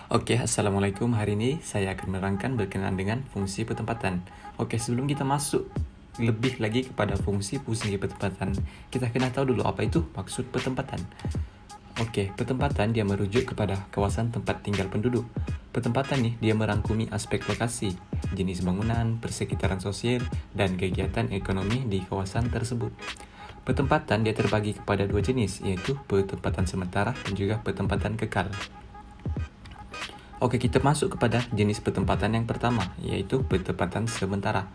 Oke, Assalamualaikum. Hari ini saya akan menerangkan berkenaan dengan fungsi pertempatan. Oke, sebelum kita masuk lebih lagi kepada fungsi pertempatan, kita kena tahu dulu apa itu maksud pertempatan. Oke, pertempatan dia merujuk kepada kawasan tempat tinggal penduduk. Pertempatan nih, dia merangkumi aspek lokasi, jenis bangunan, persekitaran sosial, dan kegiatan ekonomi di kawasan tersebut. Pertempatan dia terbagi kepada dua jenis, yaitu pertempatan sementara dan juga pertempatan kekal. Oke, kita masuk kepada jenis pertempatan yang pertama, yaitu pertempatan sementara.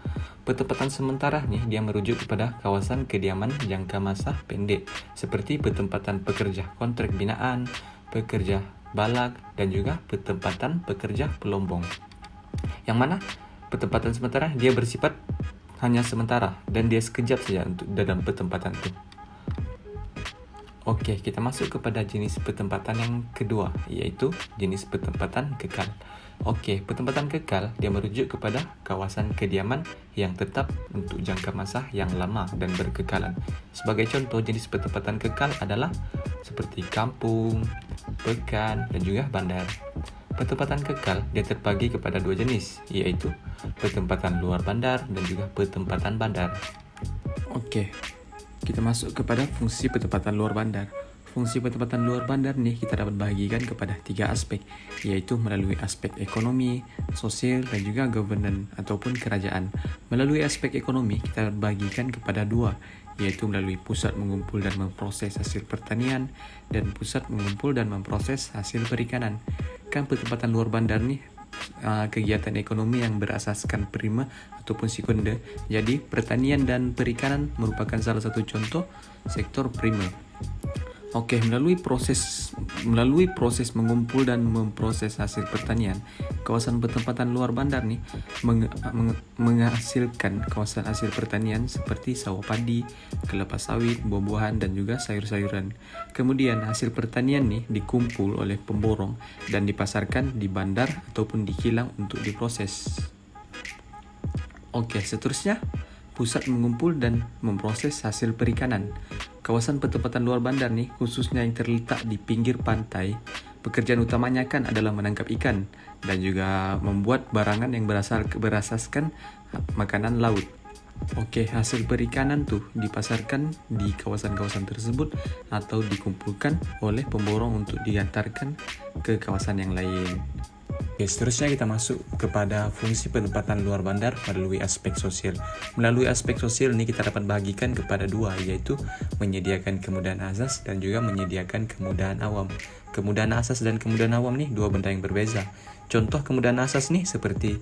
Pertempatan sementara nih, dia merujuk kepada kawasan kediaman jangka masa pendek, seperti pertempatan pekerja kontrak binaan, pekerja balak, dan juga pertempatan pekerja pelombong. Yang mana pertempatan sementara dia bersifat hanya sementara, dan dia sekejap saja untuk dalam pertempatan itu. Oke, kita masuk kepada jenis pertempatan yang kedua, yaitu jenis pertempatan kekal. Oke, pertempatan kekal dia merujuk kepada kawasan kediaman yang tetap untuk jangka masa yang lama dan berkekalan. Sebagai contoh, jenis pertempatan kekal adalah seperti kampung, pekan, dan juga bandar. Pertempatan kekal dia terbagi kepada dua jenis, yaitu pertempatan luar bandar dan juga pertempatan bandar. Oke, kita masuk kepada fungsi pertempatan luar bandar. Fungsi pertempatan luar bandar nih kita dapat bagikan kepada tiga aspek, yaitu melalui aspek ekonomi, sosial, dan juga governance ataupun kerajaan. Melalui aspek ekonomi kita bagikan kepada dua, yaitu melalui pusat mengumpul dan memproses hasil pertanian dan pusat mengumpul dan memproses hasil perikanan. Kan pertempatan luar bandar nih kegiatan ekonomi yang berasaskan prima ataupun sekunder. Jadi pertanian dan perikanan merupakan salah satu contoh sektor prima. Oke, melalui proses mengumpul dan memproses hasil pertanian, kawasan pertempatan luar bandar nih menghasilkan kawasan hasil pertanian seperti sawah padi, kelapa sawit, buah-buahan, dan juga sayur-sayuran. Kemudian hasil pertanian nih dikumpul oleh pemborong dan dipasarkan di bandar ataupun di kilang untuk diproses. Oke, seterusnya pusat mengumpul dan memproses hasil perikanan. Kawasan pertempatan luar bandar nih, khususnya yang terletak di pinggir pantai, pekerjaan utamanya kan adalah menangkap ikan dan juga membuat barangan yang berasaskan makanan laut. Oke, hasil perikanan tuh dipasarkan di kawasan-kawasan tersebut atau dikumpulkan oleh pemborong untuk diantarkan ke kawasan yang lain. Oke, seterusnya kita masuk kepada fungsi pertempatan luar bandar melalui aspek sosial. Melalui aspek sosial ini kita dapat bagikan kepada dua, yaitu menyediakan kemudahan asas dan juga menyediakan kemudahan awam. Kemudahan asas dan kemudahan awam nih dua benda yang berbeza. Contoh kemudahan asas nih seperti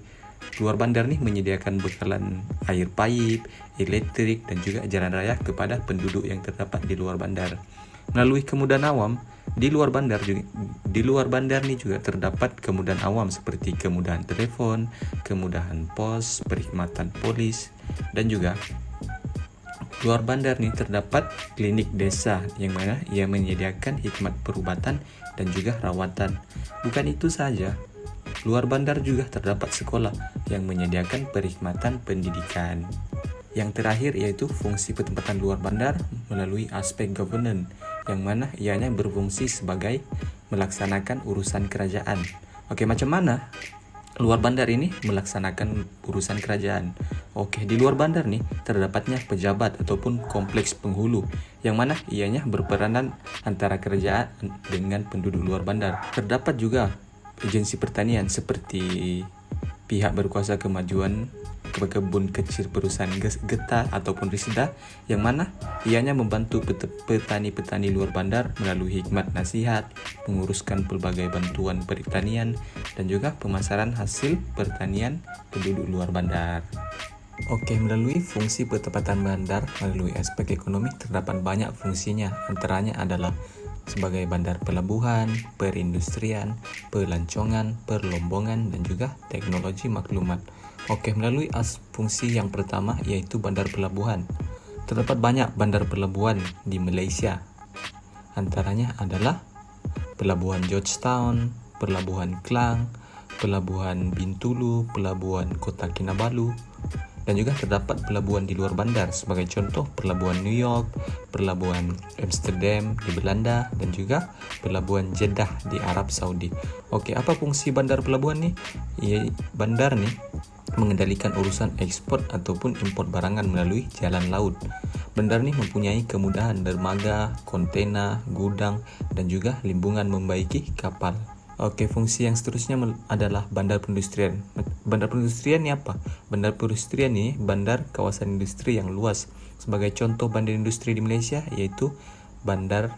luar bandar nih menyediakan bekalan air pipe, elektrik, dan juga jalan raya kepada penduduk yang terdapat di luar bandar. Melalui kemudahan awam, di luar bandar nih juga terdapat kemudahan awam seperti kemudahan telepon, kemudahan pos, perkhidmatan polis, dan juga luar bandar nih terdapat klinik desa yang mana ia menyediakan hikmat perubatan dan juga rawatan. Bukan itu saja, luar bandar juga terdapat sekolah yang menyediakan perkhidmatan pendidikan. Yang terakhir yaitu fungsi pertempatan luar bandar melalui aspek governance, yang mana ianya berfungsi sebagai melaksanakan urusan kerajaan. Oke, macam mana luar bandar ini melaksanakan urusan kerajaan? Oke, di luar bandar nih terdapatnya pejabat ataupun kompleks penghulu, yang mana ianya berperanan antara kerajaan dengan penduduk luar bandar. Terdapat juga agensi pertanian seperti pihak berkuasa kemajuan kebun kecil perusahaan getah ataupun risda, yang mana ianya membantu petani-petani luar bandar melalui hikmat nasihat, menguruskan pelbagai bantuan pertanian, dan juga pemasaran hasil pertanian penduduk luar bandar. Oke, melalui fungsi pertempatan bandar melalui aspek ekonomi terdapat banyak fungsinya, antaranya adalah sebagai bandar pelabuhan, perindustrian, pelancongan, perlombongan, dan juga teknologi maklumat. Oke, melalui fungsi yang pertama yaitu bandar pelabuhan. Terdapat banyak bandar pelabuhan di Malaysia. Antaranya adalah Pelabuhan Georgetown, Pelabuhan Klang, Pelabuhan Bintulu, Pelabuhan Kota Kinabalu, Dan juga terdapat pelabuhan di luar bandar, sebagai contoh pelabuhan New York, pelabuhan Amsterdam di Belanda, dan juga pelabuhan Jeddah di Arab Saudi. Oke, apa fungsi bandar pelabuhan nih? Bandar nih mengendalikan urusan ekspor ataupun impor barangan melalui jalan laut. Bandar nih mempunyai kemudahan dermaga, kontena, gudang, dan juga limbungan membaiki kapal. Oke, fungsi yang seterusnya adalah bandar perindustrian. Bandar perindustrian ini apa? Bandar perindustrian ini bandar kawasan industri yang luas. Sebagai contoh bandar industri di Malaysia yaitu Bandar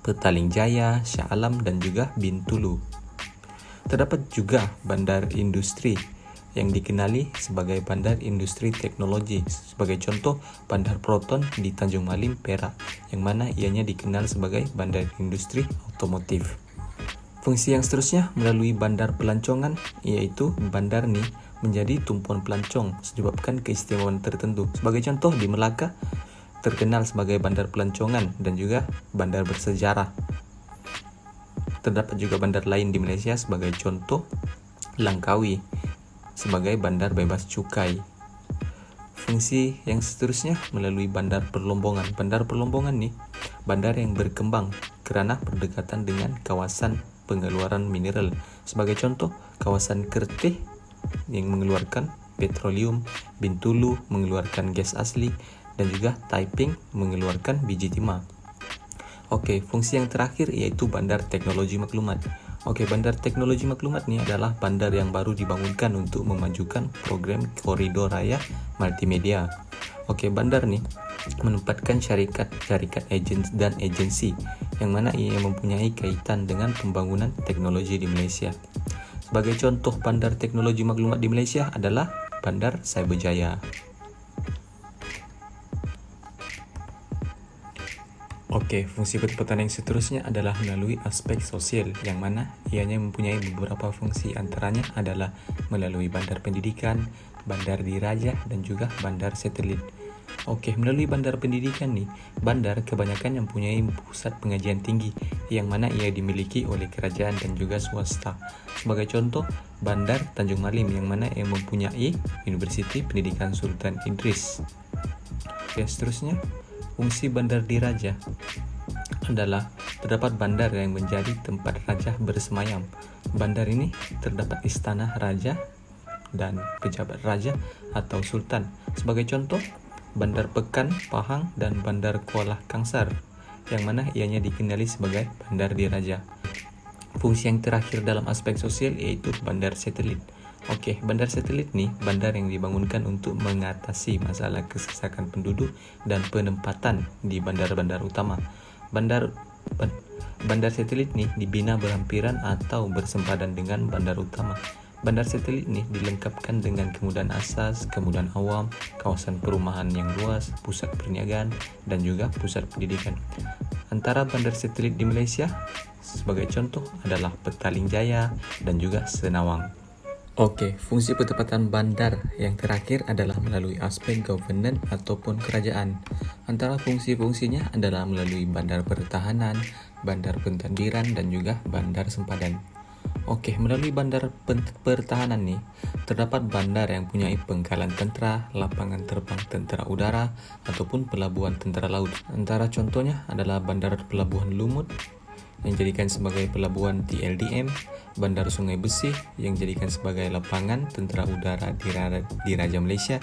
Petaling Jaya, Shah Alam, dan juga Bintulu. Terdapat juga bandar industri yang dikenali sebagai bandar industri teknologi. Sebagai contoh Bandar Proton di Tanjung Malim, Perak, yang mana ianya dikenal sebagai bandar industri otomotif. Fungsi yang seterusnya melalui bandar pelancongan, yaitu bandar ini menjadi tumpuan pelancong disebabkan keistimewaan tertentu. Sebagai contoh di Melaka terkenal sebagai bandar pelancongan dan juga bandar bersejarah. Terdapat juga bandar lain di Malaysia sebagai contoh Langkawi sebagai bandar bebas cukai. Fungsi yang seterusnya melalui bandar perlombongan. Bandar perlombongan nih bandar yang berkembang kerana berdekatan dengan kawasan pengeluaran mineral. Sebagai contoh, kawasan Kerteh yang mengeluarkan petroleum, Bintulu mengeluarkan gas asli, dan juga Taiping mengeluarkan biji timah. Oke, fungsi yang terakhir yaitu bandar teknologi maklumat. Oke, bandar teknologi maklumat ini adalah bandar yang baru dibangunkan untuk memajukan program koridor raya multimedia. Oke, bandar nih menempatkan syarikat dan agensi yang mana ia mempunyai kaitan dengan pembangunan teknologi di Malaysia. Sebagai contoh bandar teknologi maklumat di Malaysia adalah Bandar Cyberjaya. Oke, fungsi pertanian yang seterusnya adalah melalui aspek sosial, yang mana ianya mempunyai beberapa fungsi, antaranya adalah melalui bandar pendidikan, bandar diraja, dan juga bandar satelit. Oke, melalui bandar pendidikan nih, bandar kebanyakan mempunyai pusat pengajian tinggi yang mana ia dimiliki oleh kerajaan dan juga swasta. Sebagai contoh, Bandar Tanjung Malim yang mana ia mempunyai Universiti Pendidikan Sultan Idris. Ya, seterusnya, fungsi bandar diraja adalah terdapat bandar yang menjadi tempat raja bersemayam. Bandar ini terdapat istana raja dan pejabat raja atau sultan. Sebagai contoh, Bandar Pekan, Pahang, dan Bandar Kuala Kangsar, yang mana ianya dikenali sebagai bandar diraja. Fungsi yang terakhir dalam aspek sosial yaitu bandar satelit. Oke, bandar satelit nih bandar yang dibangunkan untuk mengatasi masalah kesesakan penduduk dan penempatan di bandar-bandar utama. Bandar satelit nih dibina berhampiran atau bersempadan dengan bandar utama. Bandar satelit ini dilengkapkan dengan kemudahan asas, kemudahan awam, kawasan perumahan yang luas, pusat perniagaan, dan juga pusat pendidikan. Antara bandar satelit di Malaysia sebagai contoh adalah Petaling Jaya dan juga Senawang. Oke, fungsi penempatan bandar yang terakhir adalah melalui aspek governance ataupun kerajaan. Antara fungsi-fungsinya adalah melalui bandar pertahanan, bandar pentadbiran, dan juga bandar sempadan. Oke, melalui bandar pertahanan nih, terdapat bandar yang punya pengkalan tentera, lapangan terbang tentera udara, ataupun pelabuhan tentera laut. Antara contohnya adalah Bandar Pelabuhan Lumut yang dijadikan sebagai pelabuhan TLDM, Bandar Sungai Besi yang dijadikan sebagai lapangan tentera udara di Raja Malaysia,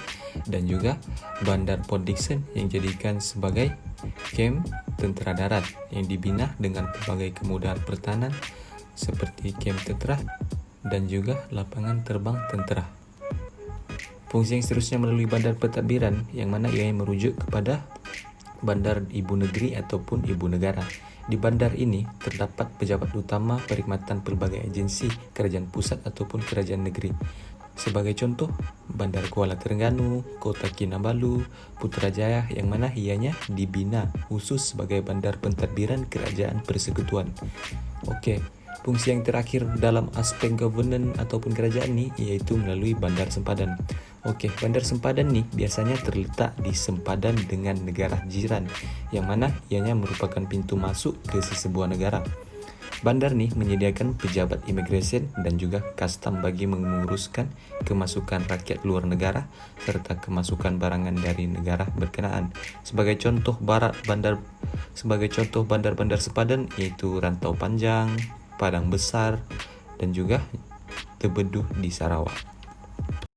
dan juga Bandar Port Dickson yang dijadikan sebagai kem tentera darat yang dibina dengan berbagai kemudahan pertahanan seperti kem tentera dan juga lapangan terbang tentera. Fungsi yang seterusnya melalui bandar pentadbiran yang mana ia merujuk kepada bandar ibu negeri ataupun ibu negara. Di bandar ini terdapat pejabat utama perkhidmatan pelbagai agensi kerajaan pusat ataupun kerajaan negeri. Sebagai contoh, Bandar Kuala Terengganu, Kota Kinabalu, Putrajaya yang mana ianya dibina khusus sebagai bandar pentadbiran kerajaan persekutuan. Oke, fungsi yang terakhir dalam aspek governance ataupun kerajaan ni iaitu melalui bandar sempadan. Oke, bandar sempadan ni biasanya terletak di sempadan dengan negara jiran yang mana ianya merupakan pintu masuk ke sesebuah negara. Bandar nih menyediakan pejabat imigresen dan juga kastam bagi menguruskan kemasukan rakyat luar negara serta kemasukan barangan dari negara berkenaan. Sebagai contoh bandar-bandar sepadan yaitu Rantau Panjang, Padang Besar dan juga Tebeduh di Sarawak.